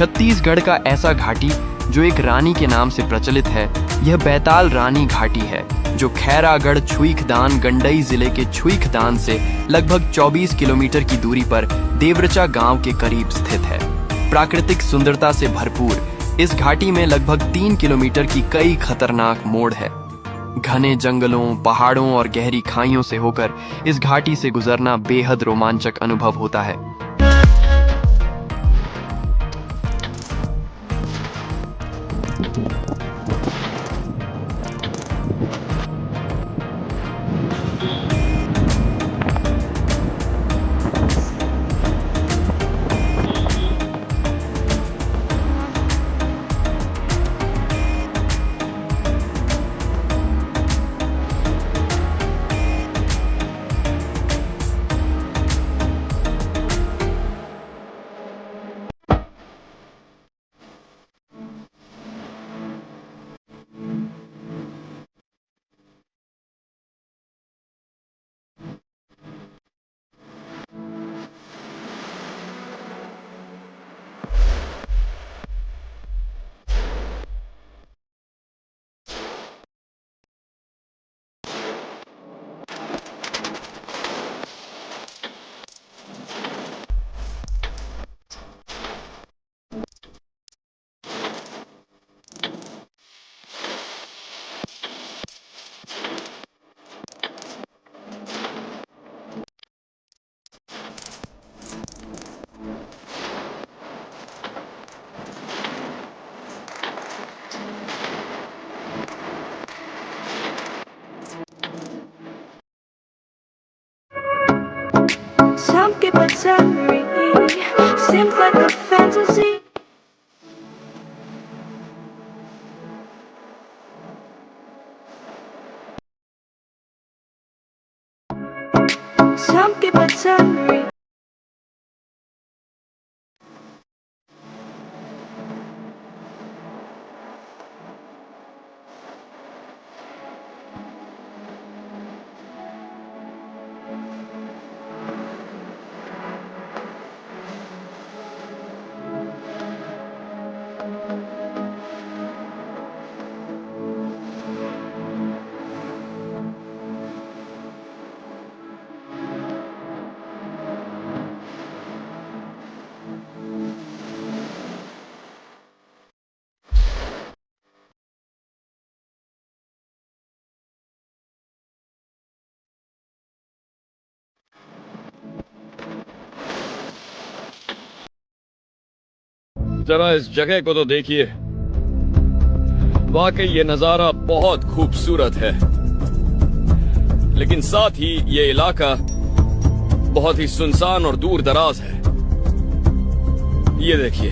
छत्तीसगढ़ का ऐसा घाटी जो एक रानी के नाम से प्रचलित है, यह बैताल रानी घाटी है, जो खैरागढ़ छुईखदान गंडई जिले के छुईखदान से लगभग 24 किलोमीटर की दूरी पर देवरचा गांव के करीब स्थित है। प्राकृतिक सुंदरता से भरपूर इस घाटी में लगभग 3 किलोमीटर की कई खतरनाक मोड़ है। घने जंगलों, पहाड़ों और गहरी खाइयों से होकर इस घाटी से गुजरना बेहद रोमांचक अनुभव होता है। Some people tell me seems like a fantasy. Some people tell me जरा इस जगह को तो देखिए, वाकई ये नजारा बहुत खूबसूरत है, लेकिन साथ ही ये इलाका बहुत ही सुनसान और दूर दराज है। ये देखिए,